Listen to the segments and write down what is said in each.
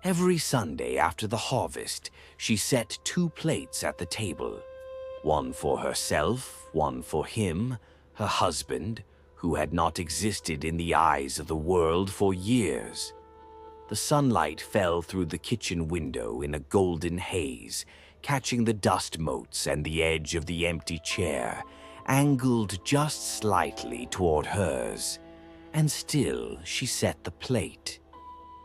Every Sunday after the harvest, she set 2 plates at the table. One for herself, one for him, her husband, who had not existed in the eyes of the world for years. The sunlight fell through the kitchen window in a golden haze, catching the dust motes and the edge of the empty chair, angled just slightly toward hers. And still she set the plate.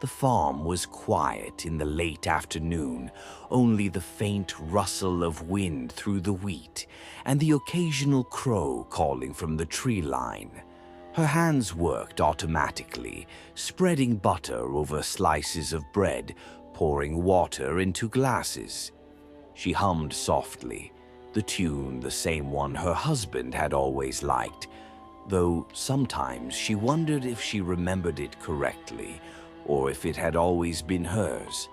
The farm was quiet in the late afternoon, only the faint rustle of wind through the wheat and the occasional crow calling from the tree line. Her hands worked automatically, spreading butter over slices of bread, pouring water into glasses. She hummed softly, the tune the same one her husband had always liked, though sometimes she wondered if she remembered it correctly or if it had always been hers.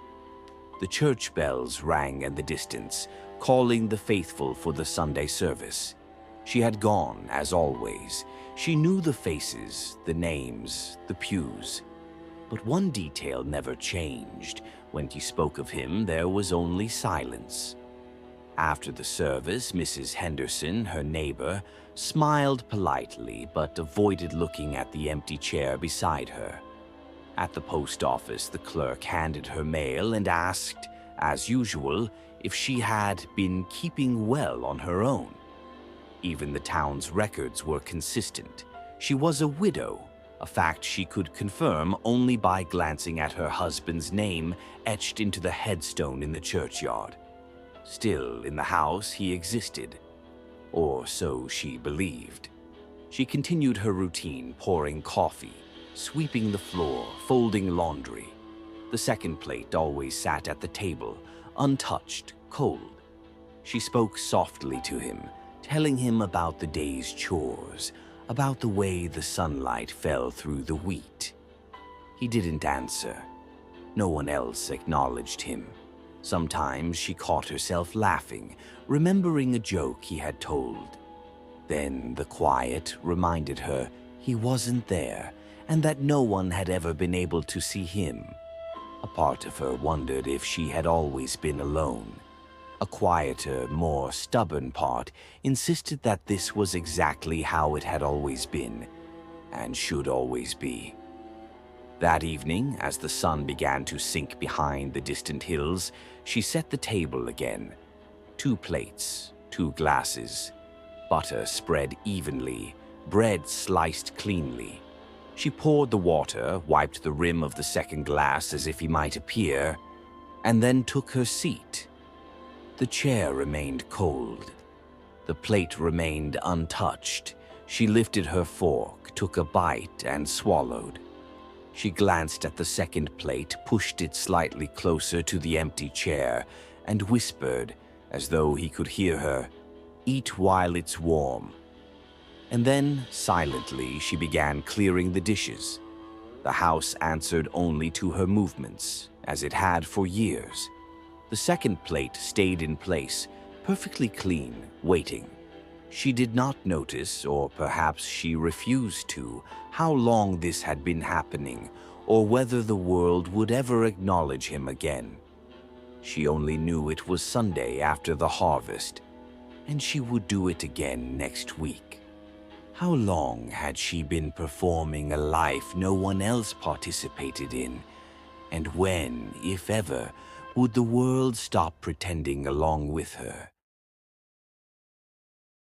The church bells rang in the distance, calling the faithful for the Sunday service. She had gone, as always. She knew the faces, the names, the pews. But one detail never changed. When he spoke of him, there was only silence. After the service, Mrs. Henderson, her neighbor, smiled politely but avoided looking at the empty chair beside her. At the post office, the clerk handed her mail and asked, as usual, if she had been keeping well on her own. Even the town's records were consistent. She was a widow, a fact she could confirm only by glancing at her husband's name etched into the headstone in the churchyard. Still, in the house, he existed. Or so she believed. She continued her routine, pouring coffee, sweeping the floor, folding laundry. The second plate always sat at the table, untouched, cold. She spoke softly to him, telling him about the day's chores, about the way the sunlight fell through the wheat. He didn't answer. No one else acknowledged him. Sometimes she caught herself laughing, remembering a joke he had told. Then the quiet reminded her he wasn't there, and that no one had ever been able to see him. A part of her wondered if she had always been alone. A quieter, more stubborn part insisted that this was exactly how it had always been, and should always be. That evening, as the sun began to sink behind the distant hills, she set the table again. 2 plates, 2 glasses, butter spread evenly, bread sliced cleanly. She poured the water, wiped the rim of the second glass as if he might appear, and then took her seat. The chair remained cold. The plate remained untouched. She lifted her fork, took a bite, and swallowed. She glanced at the second plate, pushed it slightly closer to the empty chair, and whispered, as though he could hear her, "Eat while it's warm." And then, silently, she began clearing the dishes. The house answered only to her movements, as it had for years. The second plate stayed in place, perfectly clean, waiting. She did not notice, or perhaps she refused to, how long this had been happening, or whether the world would ever acknowledge him again. She only knew it was Sunday after the harvest, and she would do it again next week. How long had she been performing a life no one else participated in? And when, if ever, would the world stop pretending along with her?